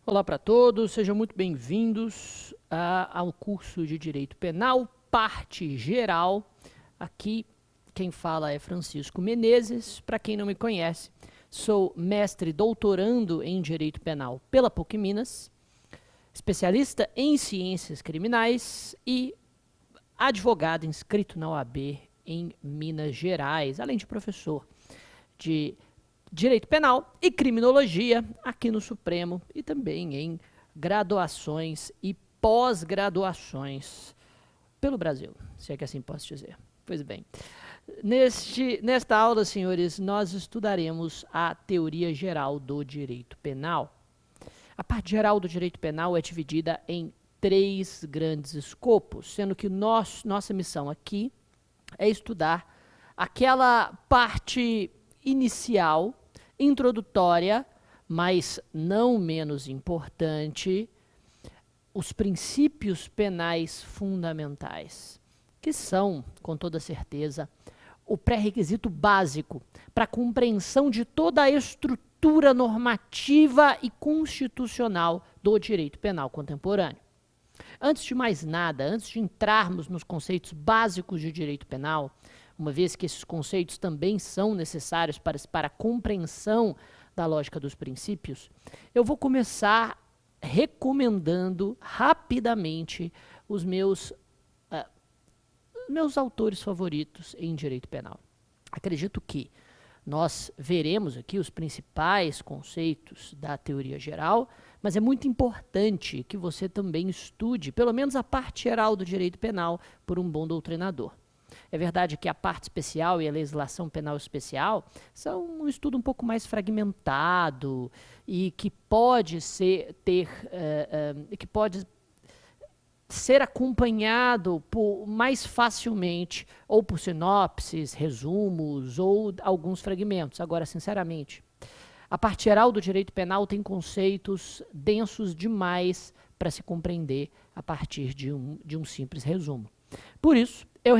Olá para todos, sejam muito bem-vindos ao curso de Direito Penal, parte geral. Aqui quem fala é Francisco Menezes. Para quem não me conhece, sou mestre doutorando em Direito Penal pela PUC Minas, especialista em ciências criminais e advogado inscrito na OAB em Minas Gerais, além de professor de Direito Penal e Criminologia aqui no Supremo e também em graduações e pós-graduações pelo Brasil, se é que assim posso dizer. Pois bem, nesta aula, senhores, nós estudaremos a teoria geral do direito penal. A parte geral do direito penal é dividida em 3 grandes escopos, sendo que nossa missão aqui é estudar aquela parte inicial, introdutória, mas não menos importante, os princípios penais fundamentais, que são, com toda certeza, o pré-requisito básico para a compreensão de toda a estrutura normativa e constitucional do direito penal contemporâneo. Antes de mais nada, antes de entrarmos nos conceitos básicos de direito penal, uma vez que esses conceitos também são necessários para a compreensão da lógica dos princípios, eu vou começar recomendando rapidamente os meus autores favoritos em direito penal. Acredito que nós veremos aqui os principais conceitos da teoria geral, mas é muito importante que você também estude, pelo menos a parte geral do direito penal, por um bom doutrinador. É verdade que a parte especial e a legislação penal especial são um estudo um pouco mais fragmentado e que pode ser acompanhado mais facilmente ou por sinopses, resumos ou alguns fragmentos. Agora, sinceramente, a parte geral do direito penal tem conceitos densos demais para se compreender a partir de um simples resumo. Por isso, eu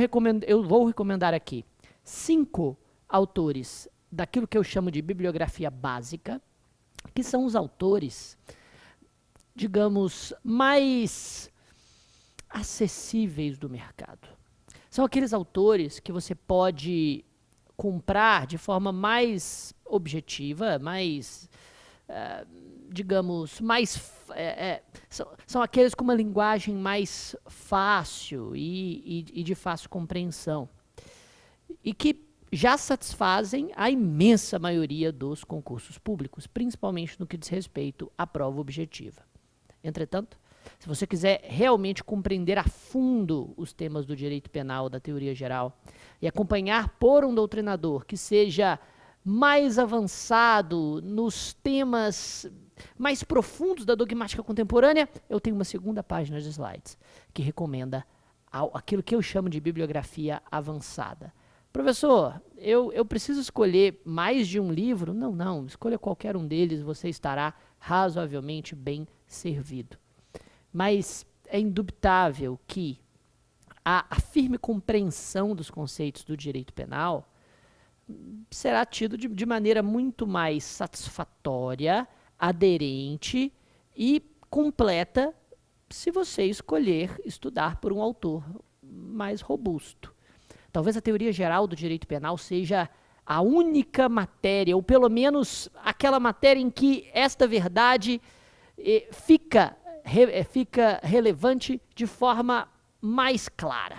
vou recomendar aqui 5 autores daquilo que eu chamo de bibliografia básica, que são os autores, digamos, mais acessíveis do mercado. São aqueles autores que você pode comprar de forma mais objetiva, mais, digamos, são aqueles com uma linguagem mais fácil e de fácil compreensão. E que já satisfazem a imensa maioria dos concursos públicos, principalmente no que diz respeito à prova objetiva. Entretanto, se você quiser realmente compreender a fundo os temas do direito penal, da teoria geral, e acompanhar por um doutrinador que seja mais avançado nos temas mais profundos da dogmática contemporânea, eu tenho uma segunda página de slides que recomenda aquilo que eu chamo de bibliografia avançada. Professor, eu preciso escolher mais de um livro? Não, escolha qualquer um deles, você estará razoavelmente bem servido. Mas é indubitável que a firme compreensão dos conceitos do direito penal será tido de maneira muito mais satisfatória, aderente e completa se você escolher estudar por um autor mais robusto. Talvez a teoria geral do direito penal seja a única matéria, ou pelo menos aquela matéria em que esta verdade fica relevante de forma mais clara.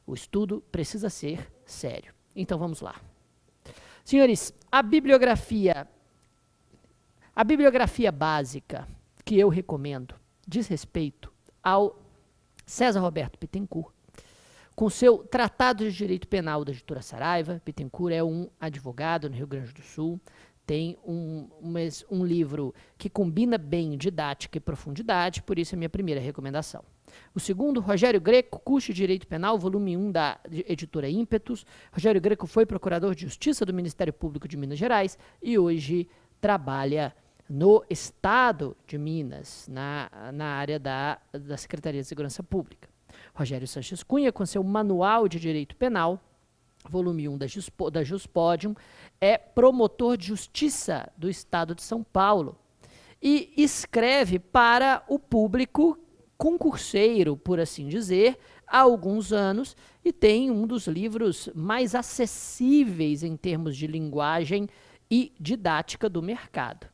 O estudo precisa ser sério. Então vamos lá. Senhores, a bibliografia básica que eu recomendo diz respeito ao César Roberto Bittencourt, com seu Tratado de Direito Penal da editora Saraiva. Bittencourt é um advogado no Rio Grande do Sul, tem um livro que combina bem didática e profundidade, por isso é a minha primeira recomendação. O segundo, Rogério Greco, Curso de Direito Penal, volume 1 da editora Ímpetus. Rogério Greco foi procurador de Justiça do Ministério Público de Minas Gerais e hoje trabalha no Estado de Minas, na área da Secretaria de Segurança Pública. Rogério Sanches Cunha, com seu Manual de Direito Penal, volume 1 da Juspodium, é promotor de justiça do Estado de São Paulo e escreve para o público concurseiro, por assim dizer, há alguns anos, e tem um dos livros mais acessíveis em termos de linguagem e didática do mercado.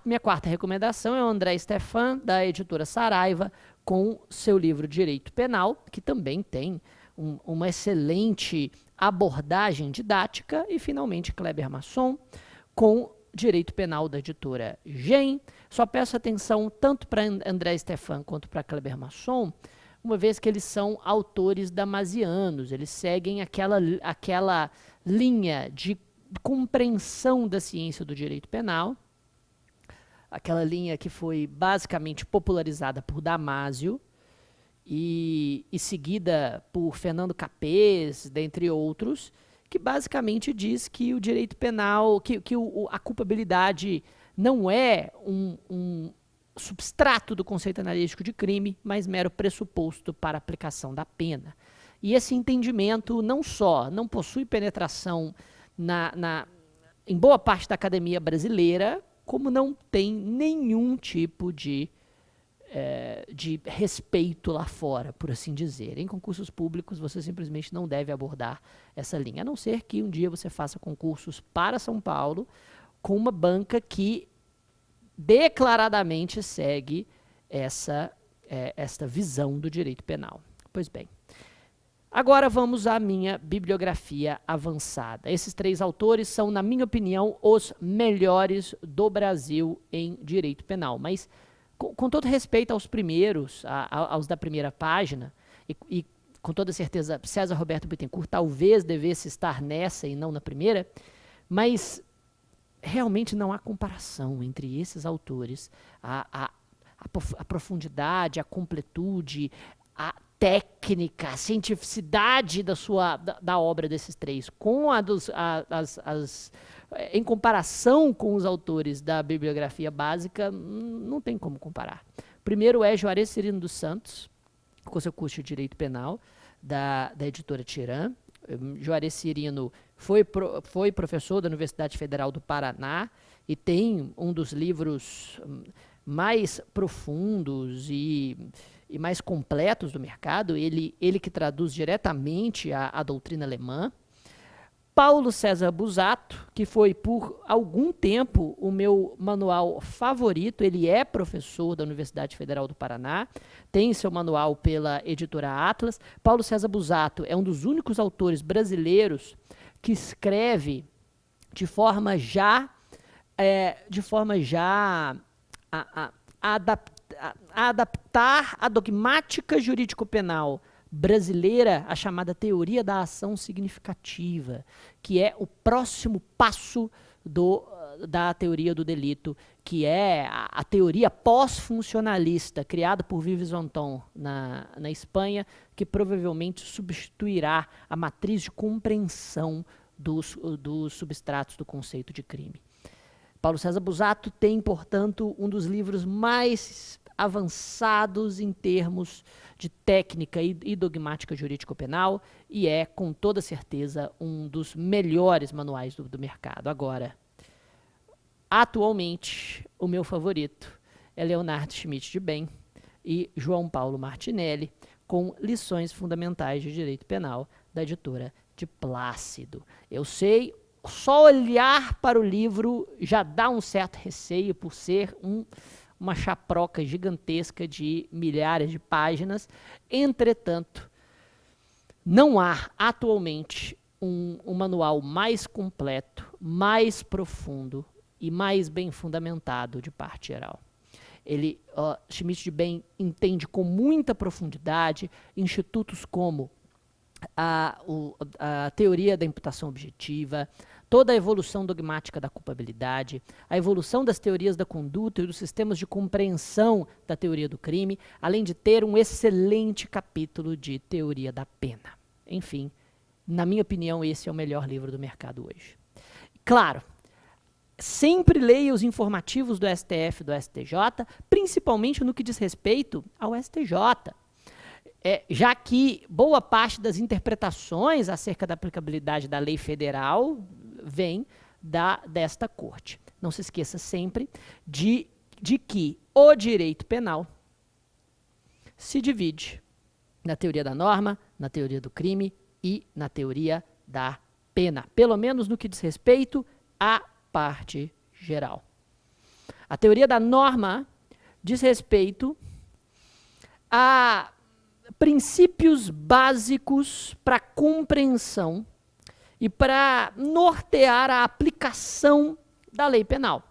Minha quarta recomendação é o André Stephan, da editora Saraiva, com seu livro Direito Penal, que também tem uma excelente abordagem didática, e finalmente Kleber Masson, com Direito Penal da editora GEM. Só peço atenção tanto para André Stephan quanto para Kleber Masson, uma vez que eles são autores damasianos, eles seguem aquela linha de compreensão da ciência do direito penal, aquela linha que foi basicamente popularizada por Damásio e seguida por Fernando Capês, dentre outros, que basicamente diz que o direito penal, a culpabilidade não é um substrato do conceito analítico de crime, mas mero pressuposto para a aplicação da pena. E esse entendimento não só não possui penetração em boa parte da academia brasileira, como não tem nenhum tipo de respeito lá fora, por assim dizer. Em concursos públicos, você simplesmente não deve abordar essa linha, a não ser que um dia você faça concursos para São Paulo com uma banca que declaradamente segue esta visão do direito penal. Pois bem, agora vamos à minha bibliografia avançada. Esses 3 autores são, na minha opinião, os melhores do Brasil em direito penal, mas com todo respeito aos primeiros, aos da primeira página, e com toda certeza César Roberto Bittencourt talvez devesse estar nessa e não na primeira, mas realmente não há comparação entre esses autores, a profundidade, a completude, a técnica, a cientificidade da obra desses 3, com em comparação com os autores da bibliografia básica, não tem como comparar. Primeiro é Juarez Cirino dos Santos, com seu curso de Direito Penal, da editora Tirã. Juarez Cirino foi professor da Universidade Federal do Paraná e tem um dos livros mais profundos e mais completos do mercado, ele que traduz diretamente a doutrina alemã. Paulo César Busato, que foi por algum tempo o meu manual favorito, ele é professor da Universidade Federal do Paraná, tem seu manual pela editora Atlas. Paulo César Busato é um dos únicos autores brasileiros que escreve de forma já a adaptar a dogmática jurídico-penal brasileira, a chamada teoria da ação significativa, que é o próximo passo da teoria do delito, que é a teoria pós-funcionalista, criada por Vives Anton na Espanha, que provavelmente substituirá a matriz de compreensão dos substratos do conceito de crime. Paulo César Busato tem, portanto, um dos livros mais avançados em termos de técnica e dogmática jurídico-penal e é, com toda certeza, um dos melhores manuais do mercado. Agora, atualmente, o meu favorito é Leonardo Schmidt de Bem e João Paulo Martinelli, com Lições Fundamentais de Direito Penal, da editora de Plácido. Eu sei, só olhar para o livro já dá um certo receio por ser uma chaproca gigantesca de milhares de páginas. Entretanto, não há atualmente um manual mais completo, mais profundo e mais bem fundamentado de parte geral. Schmidt de Bem entende com muita profundidade institutos como a teoria da imputação objetiva, toda a evolução dogmática da culpabilidade, a evolução das teorias da conduta e dos sistemas de compreensão da teoria do crime, além de ter um excelente capítulo de teoria da pena. Enfim, na minha opinião, esse é o melhor livro do mercado hoje. Claro, sempre leia os informativos do STF e do STJ, principalmente no que diz respeito ao STJ. Já que boa parte das interpretações acerca da aplicabilidade da lei federal vem desta corte. Não se esqueça sempre de que o direito penal se divide na teoria da norma, na teoria do crime e na teoria da pena, pelo menos no que diz respeito à parte geral. A teoria da norma diz respeito a princípios básicos para compreensão e para nortear a aplicação da lei penal,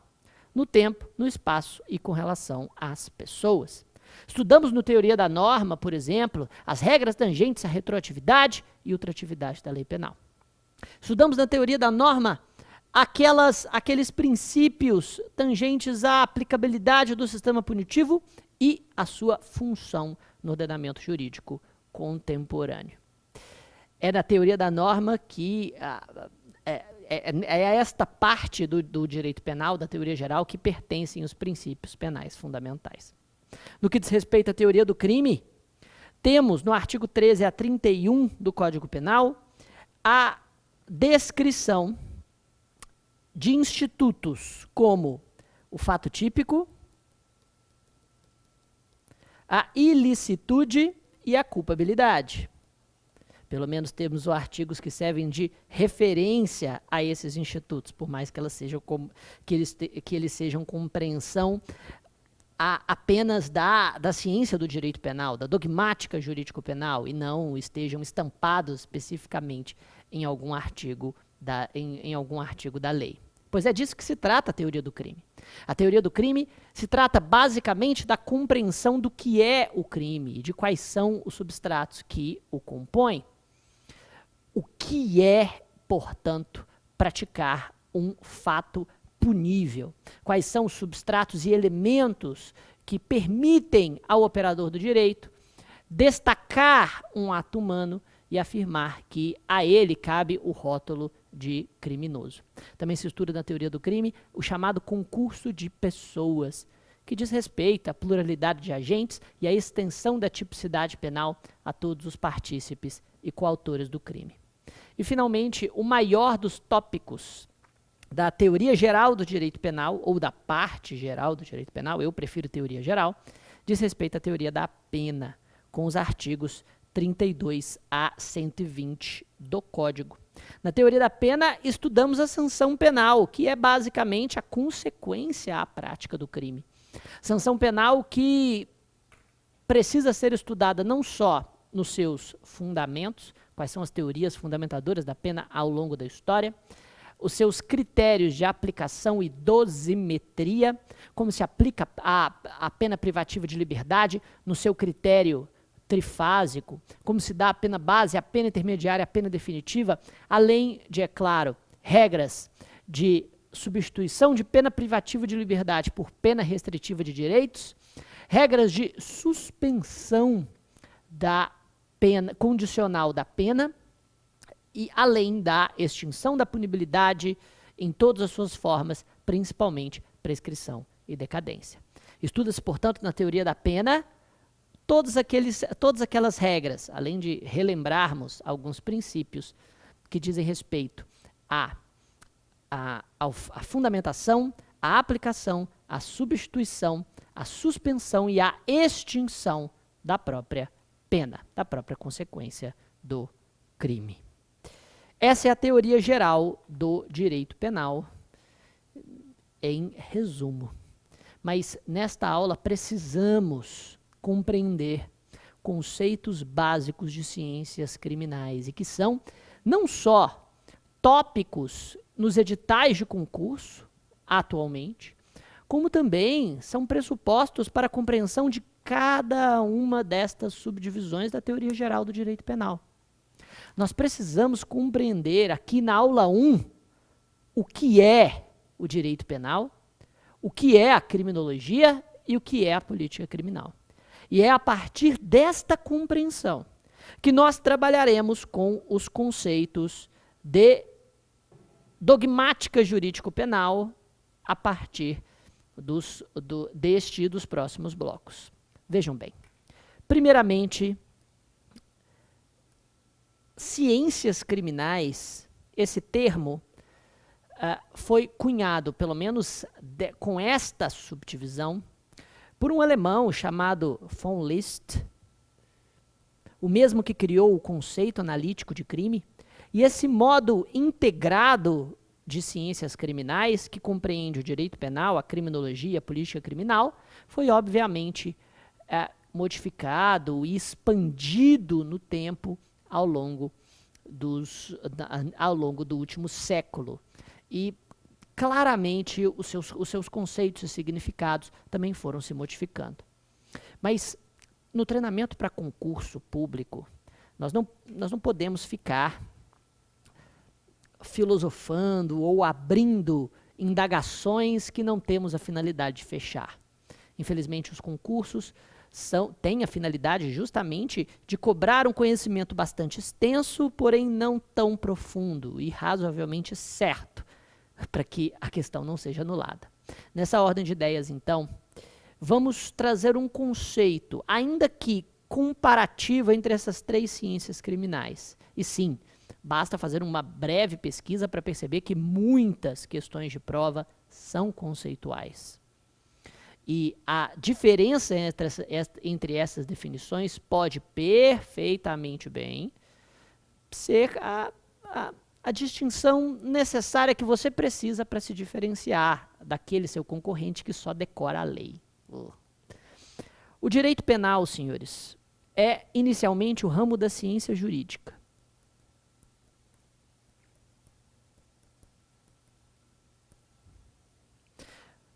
no tempo, no espaço e com relação às pessoas. Estudamos no teoria da norma, por exemplo, as regras tangentes à retroatividade e ultratividade da lei penal. Estudamos na teoria da norma aqueles princípios tangentes à aplicabilidade do sistema punitivo e a sua função no ordenamento jurídico contemporâneo. É na teoria da norma que é esta parte do direito penal, da teoria geral, que pertencem os princípios penais fundamentais. No que diz respeito à teoria do crime, temos no artigo 13 a 31 do Código Penal a descrição de institutos como o fato típico, a ilicitude e a culpabilidade. Pelo menos temos artigos que servem de referência a esses institutos, por mais que eles sejam compreensão apenas da ciência do direito penal, da dogmática jurídico-penal, e não estejam estampados especificamente em algum artigo da lei. Pois é disso que se trata a teoria do crime. A teoria do crime se trata basicamente da compreensão do que é o crime e de quais são os substratos que o compõem. O que é, portanto, praticar um fato punível? Quais são os substratos e elementos que permitem ao operador do direito destacar um ato humano e afirmar que a ele cabe o rótulo de criminoso. Também se estuda na teoria do crime o chamado concurso de pessoas, que diz respeito à pluralidade de agentes e à extensão da tipicidade penal a todos os partícipes e coautores do crime. E, finalmente, o maior dos tópicos da teoria geral do direito penal, ou da parte geral do direito penal, eu prefiro teoria geral, diz respeito à teoria da pena, com os artigos 32 a 120 do Código. Na teoria da pena, estudamos a sanção penal, que é basicamente a consequência à prática do crime. Sanção penal que precisa ser estudada não só nos seus fundamentos, quais são as teorias fundamentadoras da pena ao longo da história, os seus critérios de aplicação e dosimetria, como se aplica a pena privativa de liberdade no seu critério trifásico, como se dá a pena base, a pena intermediária, a pena definitiva, além de, é claro, regras de substituição de pena privativa de liberdade por pena restritiva de direitos, regras de suspensão da pena condicional da pena e além da extinção da punibilidade em todas as suas formas, principalmente prescrição e decadência. Estuda-se, portanto, na teoria da pena todas aquelas regras, além de relembrarmos alguns princípios que dizem respeito à fundamentação, à aplicação, à substituição, à suspensão e à extinção da própria pena, da própria consequência do crime. Essa é a teoria geral do direito penal, em resumo. Mas nesta aula precisamos compreender conceitos básicos de ciências criminais e que são não só tópicos nos editais de concurso, atualmente, como também são pressupostos para a compreensão de cada uma destas subdivisões da teoria geral do direito penal. Nós precisamos compreender aqui na aula 1 o que é o direito penal, o que é a criminologia e o que é a política criminal. E é a partir desta compreensão que nós trabalharemos com os conceitos de dogmática jurídico-penal a partir deste e dos próximos blocos. Vejam bem, primeiramente, ciências criminais, esse termo foi cunhado, pelo menos com esta subdivisão, por um alemão chamado von List, o mesmo que criou o conceito analítico de crime, e esse modo integrado de ciências criminais, que compreende o direito penal, a criminologia, a política criminal, foi obviamente modificado e expandido no tempo ao longo do último século. E claramente os seus conceitos e significados também foram se modificando. Mas no treinamento para concurso público, nós não podemos ficar filosofando ou abrindo indagações que não temos a finalidade de fechar. Infelizmente, os concursos têm a finalidade justamente de cobrar um conhecimento bastante extenso, porém não tão profundo e razoavelmente certo, para que a questão não seja anulada. Nessa ordem de ideias, então, vamos trazer um conceito, ainda que comparativo, entre essas três ciências criminais. E sim, basta fazer uma breve pesquisa para perceber que muitas questões de prova são conceituais. E a diferença entre essas definições pode perfeitamente bem ser a distinção necessária que você precisa para se diferenciar daquele seu concorrente que só decora a lei. O direito penal, senhores, é inicialmente o ramo da ciência jurídica.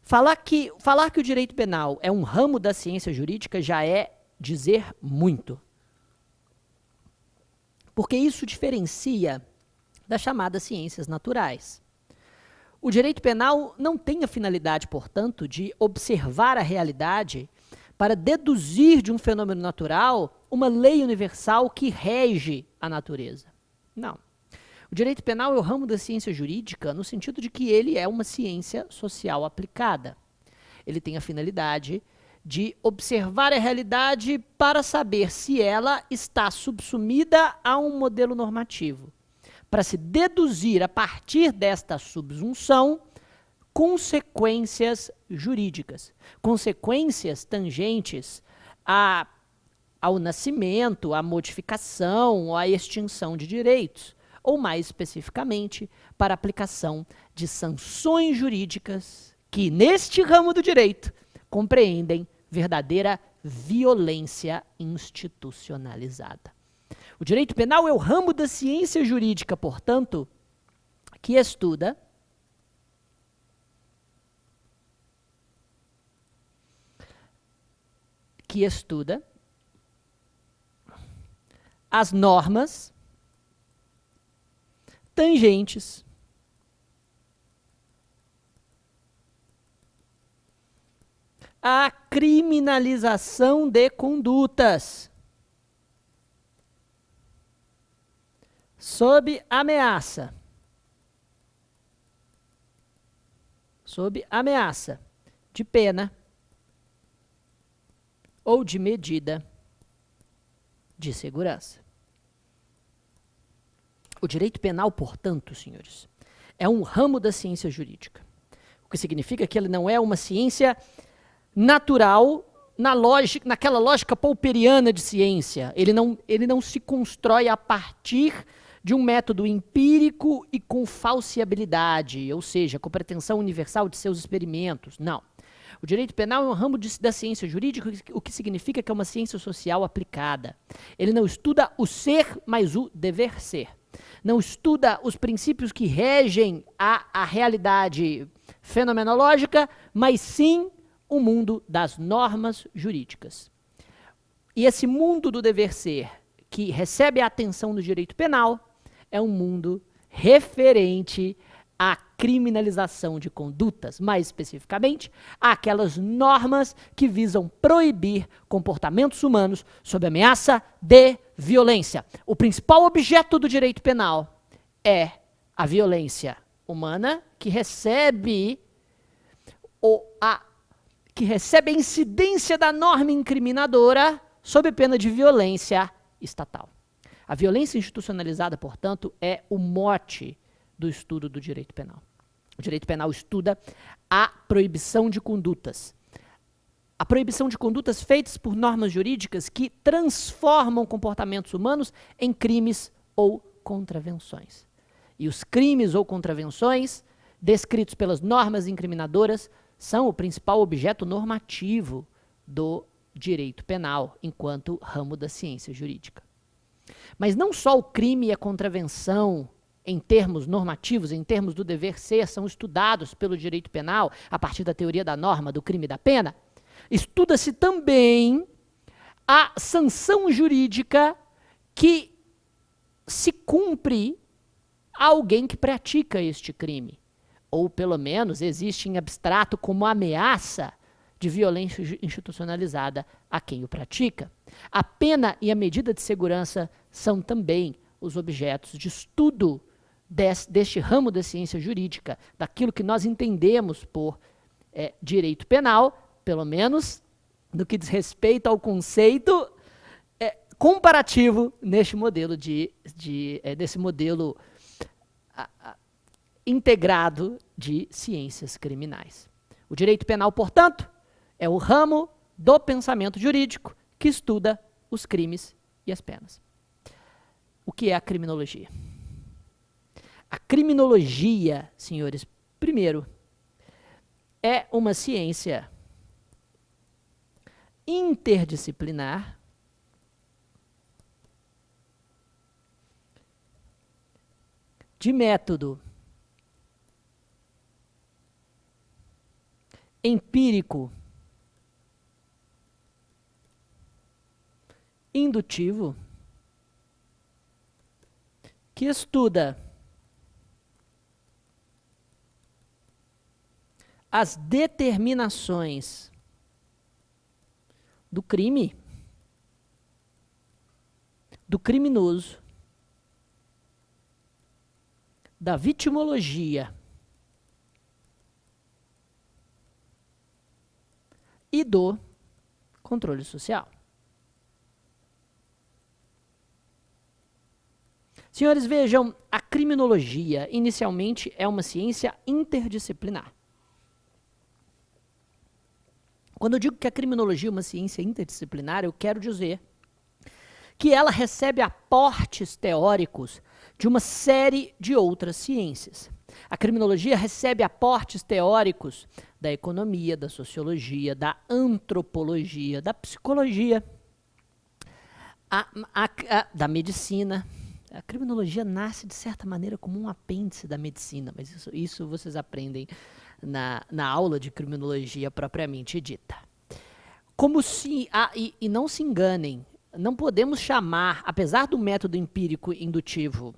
Falar que o direito penal é um ramo da ciência jurídica já é dizer muito. Porque isso diferencia das chamadas ciências naturais. O direito penal não tem a finalidade, portanto, de observar a realidade para deduzir de um fenômeno natural uma lei universal que rege a natureza. Não. O direito penal é o ramo da ciência jurídica no sentido de que ele é uma ciência social aplicada. Ele tem a finalidade de observar a realidade para saber se ela está subsumida a um modelo normativo, para se deduzir a partir desta subsunção consequências jurídicas, consequências tangentes ao nascimento, à modificação, à extinção de direitos, ou mais especificamente, para a aplicação de sanções jurídicas que, neste ramo do direito, compreendem verdadeira violência institucionalizada. O direito penal é o ramo da ciência jurídica, portanto, que estuda as normas tangentes à criminalização de condutas sob ameaça de pena ou de medida de segurança. O direito penal, portanto, senhores, é um ramo da ciência jurídica, o que significa que ele não é uma ciência natural naquela lógica pouperiana de ciência. Ele não se constrói a partir de um método empírico e com falseabilidade, ou seja, com pretensão universal de seus experimentos. Não. O direito penal é um ramo da ciência jurídica, o que significa que é uma ciência social aplicada. Ele não estuda o ser, mas o dever ser. Não estuda os princípios que regem a realidade fenomenológica, mas sim o mundo das normas jurídicas. E esse mundo do dever ser, que recebe a atenção do direito penal, é um mundo referente à criminalização de condutas, mais especificamente, aquelas normas que visam proibir comportamentos humanos sob ameaça de violência. O principal objeto do direito penal é a violência humana que recebe a incidência da norma incriminadora sob pena de violência estatal. A violência institucionalizada, portanto, é o mote do estudo do direito penal. O direito penal estuda a proibição de condutas. A proibição de condutas feitas por normas jurídicas que transformam comportamentos humanos em crimes ou contravenções. E os crimes ou contravenções descritos pelas normas incriminadoras são o principal objeto normativo do direito penal, enquanto ramo da ciência jurídica. Mas não só o crime e a contravenção, em termos normativos, em termos do dever ser, são estudados pelo direito penal a partir da teoria da norma, do crime e da pena. Estuda-se também a sanção jurídica que se cumpre a alguém que pratica este crime. Ou, pelo menos, existe em abstrato como ameaça de violência institucionalizada a quem o pratica. A pena e a medida de segurança são também os objetos de estudo deste ramo da ciência jurídica, daquilo que nós entendemos por direito penal, pelo menos no que diz respeito ao conceito comparativo neste modelo desse modelo integrado de ciências criminais. O direito penal, portanto, é o ramo do pensamento jurídico que estuda os crimes e as penas. O que é a criminologia? A criminologia, senhores, primeiro, é uma ciência interdisciplinar de método empírico indutivo que estuda as determinações do crime, do criminoso, da vitimologia e do controle social. Senhores, vejam, a criminologia inicialmente é uma ciência interdisciplinar. Quando eu digo que a criminologia é uma ciência interdisciplinar, eu quero dizer que ela recebe aportes teóricos de uma série de outras ciências. A criminologia recebe aportes teóricos da economia, da sociologia, da antropologia, da psicologia, da medicina. A criminologia nasce, de certa maneira, como um apêndice da medicina, mas isso vocês aprendem na aula de criminologia propriamente dita. Como se, e não se enganem, não podemos chamar, apesar do método empírico indutivo,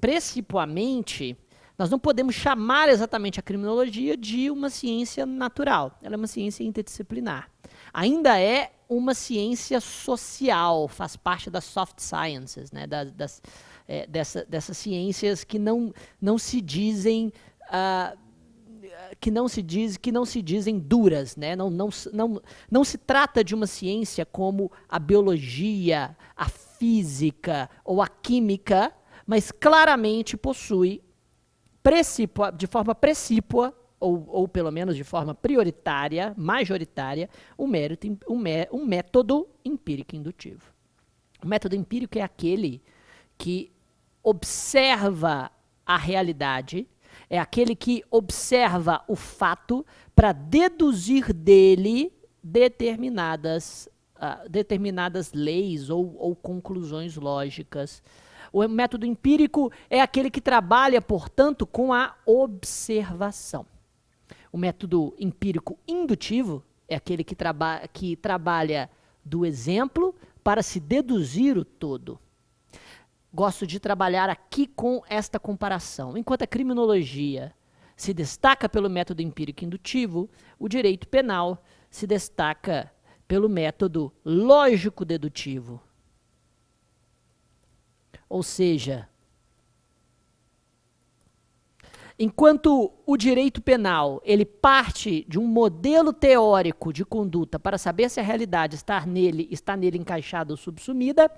principalmente, nós não podemos chamar exatamente a criminologia de uma ciência natural. Ela é uma ciência interdisciplinar. Ainda é uma ciência social, faz parte das soft sciences, né? Dessas ciências que não se dizem que não se dizem duras, né? Não se trata de uma ciência como a biologia, a física ou a química, mas claramente possui de forma precípua, ou pelo menos de forma prioritária, majoritária, um método empírico indutivo. O método empírico é aquele que observa a realidade, é aquele que observa o fato para deduzir dele determinadas leis ou conclusões lógicas. O método empírico é aquele que trabalha, portanto, com a observação. O método empírico indutivo é aquele que trabalha do exemplo para se deduzir o todo. Gosto de trabalhar aqui com esta comparação. Enquanto a criminologia se destaca pelo método empírico indutivo, o direito penal se destaca pelo método lógico-dedutivo. Ou seja, enquanto o direito penal ele parte de um modelo teórico de conduta para saber se a realidade está nele encaixada ou subsumida,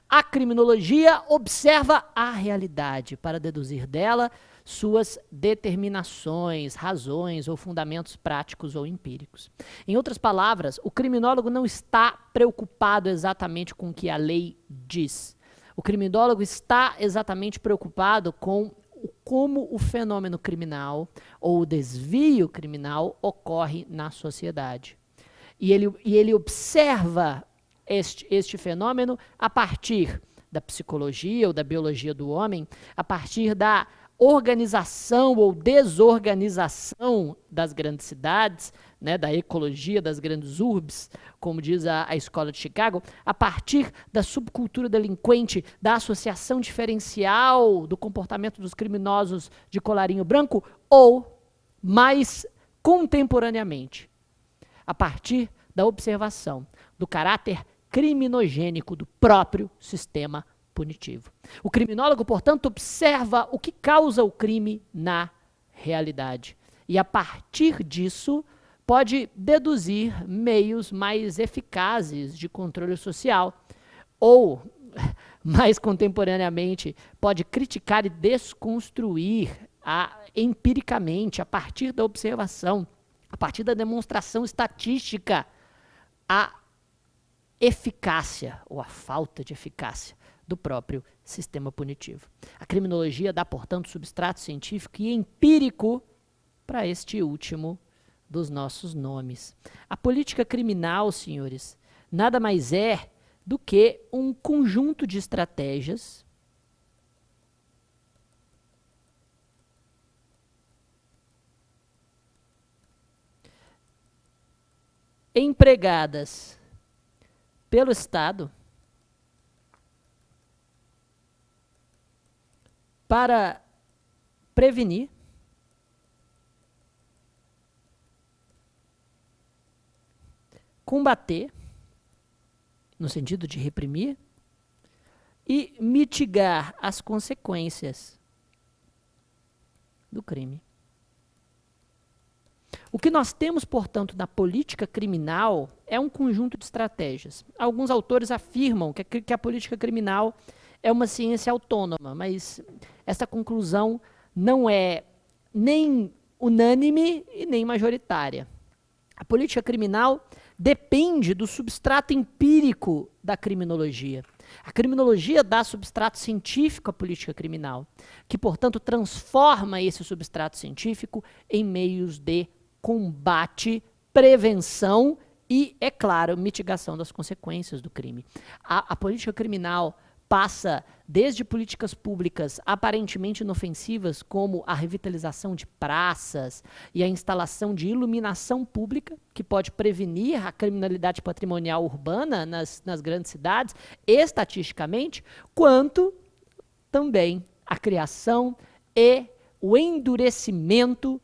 a criminologia observa a realidade para deduzir dela suas determinações, razões ou fundamentos práticos ou empíricos. Em outras palavras, o criminólogo não está preocupado exatamente com o que a lei diz. O criminólogo está exatamente preocupado com como o fenômeno criminal ou o desvio criminal ocorre na sociedade. E ele observa este fenômeno a partir da psicologia ou da biologia do homem, a partir da organização ou desorganização das grandes cidades, né, da ecologia das grandes urbes, como diz a Escola de Chicago, a partir da subcultura delinquente, da associação diferencial do comportamento dos criminosos de colarinho branco, ou, mais contemporaneamente, a partir da observação do caráter criminogênico do próprio sistema punitivo. O criminólogo, portanto, observa o que causa o crime na realidade. E, a partir disso, pode deduzir meios mais eficazes de controle social. Ou, mais contemporaneamente, pode criticar e desconstruir empiricamente, a partir da observação, a partir da demonstração estatística, a eficácia ou a falta de eficácia do próprio sistema punitivo. A criminologia dá, portanto, substrato científico e empírico para este último dos nossos nomes. A política criminal, senhores, nada mais é do que um conjunto de estratégias empregadas pelo Estado para prevenir, combater, no sentido de reprimir, e mitigar as consequências do crime. O que nós temos, portanto, na política criminal é um conjunto de estratégias. Alguns autores afirmam que a política criminal é uma ciência autônoma, mas essa conclusão não é nem unânime e nem majoritária. A política criminal depende do substrato empírico da criminologia. A criminologia dá substrato científico à política criminal, que, portanto, transforma esse substrato científico em meios de combate, prevenção e, é claro, mitigação das consequências do crime. A política criminal passa desde políticas públicas aparentemente inofensivas, como a revitalização de praças e a instalação de iluminação pública, que pode prevenir a criminalidade patrimonial urbana nas grandes cidades, estatisticamente, quanto também a criação e o endurecimento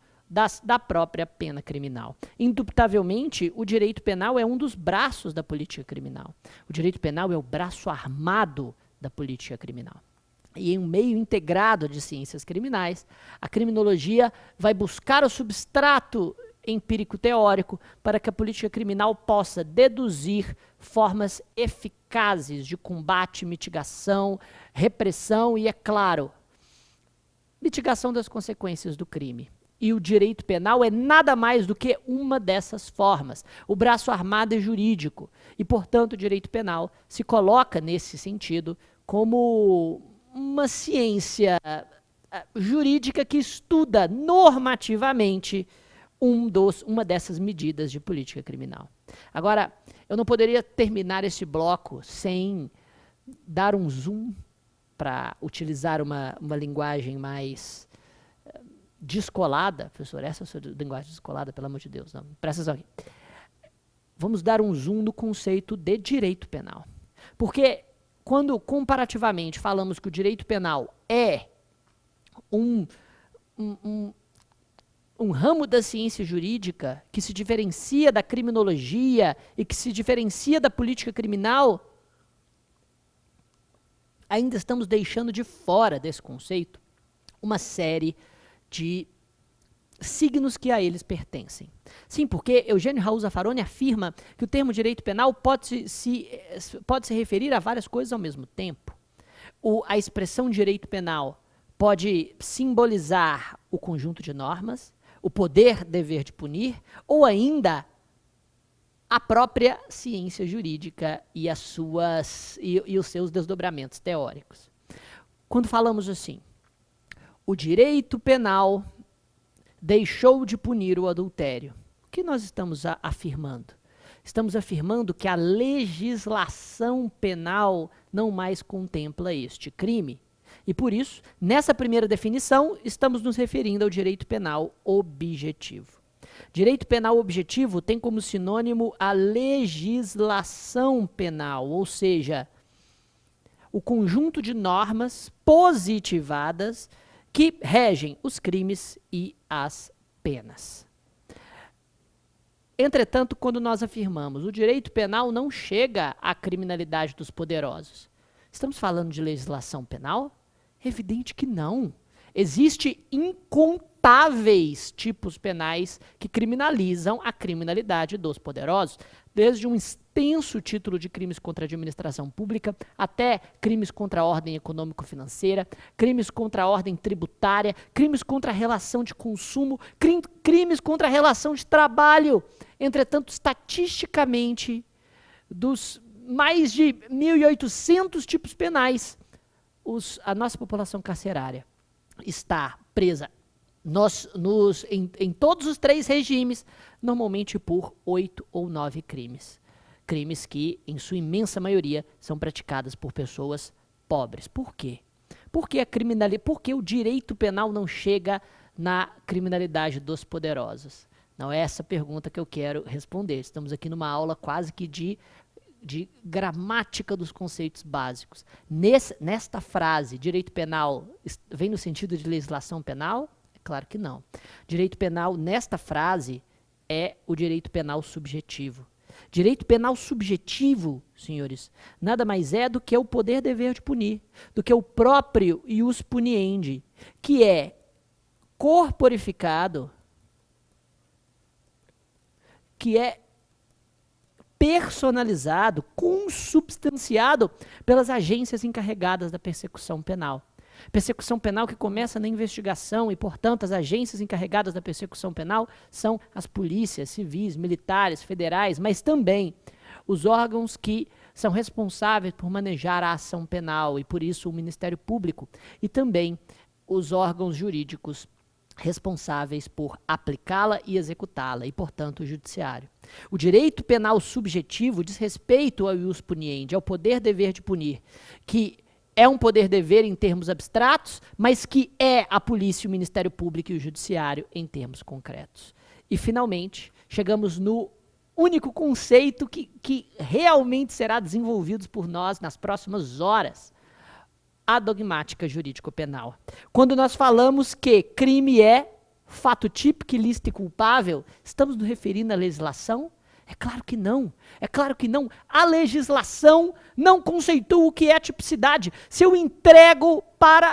da própria pena criminal. Indubitavelmente, o direito penal é um dos braços da política criminal. O direito penal é o braço armado da política criminal. E em um meio integrado de ciências criminais, a criminologia vai buscar o substrato empírico-teórico para que a política criminal possa deduzir formas eficazes de combate, mitigação, repressão e, é claro, mitigação das consequências do crime. E o direito penal é nada mais do que uma dessas formas. O braço armado é jurídico. E, portanto, o direito penal se coloca, nesse sentido, como uma ciência jurídica que estuda normativamente uma dessas medidas de política criminal. Agora, eu não poderia terminar esse bloco sem dar um zoom, para utilizar uma linguagem mais descolada, professor, essa é a sua linguagem descolada, pelo amor de Deus, não, presta atenção aqui. Vamos dar um zoom no conceito de direito penal. Porque quando comparativamente falamos que o direito penal é um ramo da ciência jurídica que se diferencia da criminologia e que se diferencia da política criminal, ainda estamos deixando de fora desse conceito uma série de signos que a eles pertencem. Sim, porque Eugênio Raul Zaffaroni afirma que o termo direito penal pode se referir a várias coisas ao mesmo tempo. A expressão direito penal pode simbolizar o conjunto de normas, o poder, dever de punir, ou ainda a própria ciência jurídica e os seus desdobramentos teóricos. Quando falamos assim, o direito penal deixou de punir o adultério, o que nós estamos afirmando? Estamos afirmando que a legislação penal não mais contempla este crime. E por isso, nessa primeira definição, estamos nos referindo ao direito penal objetivo. Direito penal objetivo tem como sinônimo a legislação penal, ou seja, o conjunto de normas positivadas que regem os crimes e as penas. Entretanto, quando nós afirmamos o direito penal não chega à criminalidade dos poderosos, estamos falando de legislação penal? É evidente que não. Existem incontáveis tipos penais que criminalizam a criminalidade dos poderosos, desde um extenso título de crimes contra a administração pública, até crimes contra a ordem econômico-financeira, crimes contra a ordem tributária, crimes contra a relação de consumo, crimes contra a relação de trabalho. Entretanto, estatisticamente, dos mais de 1.800 tipos penais, a nossa população carcerária está presa em todos os 3 regimes, normalmente por 8 ou 9 crimes. Crimes que, em sua imensa maioria, são praticados por pessoas pobres. Por quê? Porque o direito penal não chega na criminalidade dos poderosos? Não é essa pergunta que eu quero responder. Estamos aqui numa aula quase que de gramática dos conceitos básicos. Nesta frase, direito penal vem no sentido de legislação penal? É claro que não. Direito penal, nesta frase, é o direito penal subjetivo. Direito penal subjetivo, senhores, nada mais é do que o poder dever de punir, do que o próprio ius puniendi, que é corporificado, que é personalizado, consubstanciado pelas agências encarregadas da persecução penal. Persecução penal que começa na investigação e, portanto, as agências encarregadas da persecução penal são as polícias civis, militares, federais, mas também os órgãos que são responsáveis por manejar a ação penal e, por isso, o Ministério Público e também os órgãos jurídicos responsáveis por aplicá-la e executá-la, e, portanto, o judiciário. O direito penal subjetivo diz respeito ao ius puniendi, ao poder dever de punir, que é um poder dever em termos abstratos, mas que é a polícia, o Ministério Público e o judiciário em termos concretos. E, finalmente, chegamos no único conceito que realmente será desenvolvido por nós nas próximas horas, a dogmática jurídico-penal. Quando nós falamos que crime é fato típico, ilícito e culpável, estamos nos referindo à legislação? É claro que não. É claro que não. A legislação não conceitua o que é tipicidade. Se eu entrego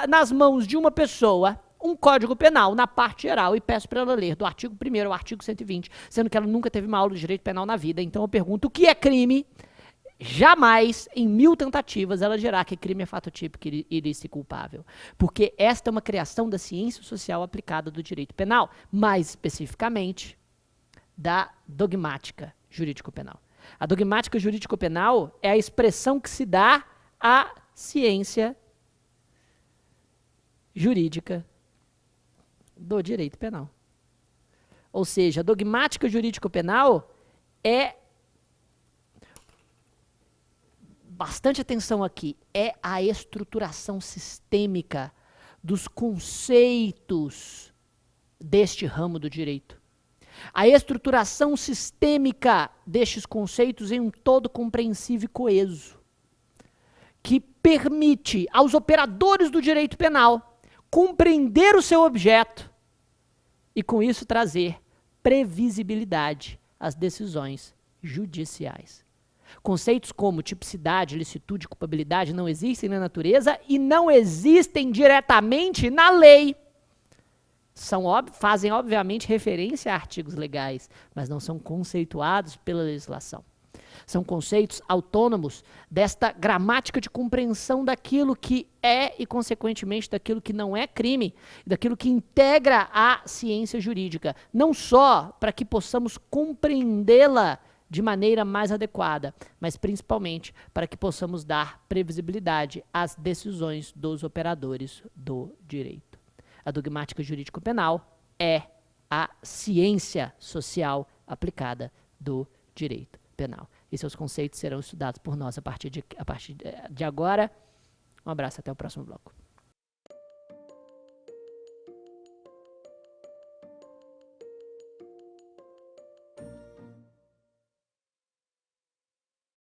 nas mãos de uma pessoa um código penal na parte geral e peço para ela ler do artigo 1º ao artigo 120, sendo que ela nunca teve uma aula de direito penal na vida, então eu pergunto o que é crime? Jamais, em 1000 tentativas, ela dirá que crime é fato típico, ilícito e culpável. Porque esta é uma criação da ciência social aplicada do direito penal, mais especificamente da dogmática jurídico-penal. A dogmática jurídico-penal é a expressão que se dá à ciência jurídica do direito penal. Ou seja, a dogmática jurídico-penal é, bastante atenção aqui, é a estruturação sistêmica dos conceitos deste ramo do direito. A estruturação sistêmica destes conceitos em um todo compreensível e coeso, que permite aos operadores do direito penal compreender o seu objeto e, com isso, trazer previsibilidade às decisões judiciais. Conceitos como tipicidade, licitude e culpabilidade não existem na natureza e não existem diretamente na lei. Fazem, obviamente, referência a artigos legais, mas não são conceituados pela legislação. São conceitos autônomos desta gramática de compreensão daquilo que é e, consequentemente, daquilo que não é crime, daquilo que integra a ciência jurídica, não só para que possamos compreendê-la de maneira mais adequada, mas principalmente para que possamos dar previsibilidade às decisões dos operadores do direito. A dogmática jurídico-penal é a ciência social aplicada do direito penal. E seus conceitos serão estudados por nós a partir de agora. Um abraço, até o próximo bloco.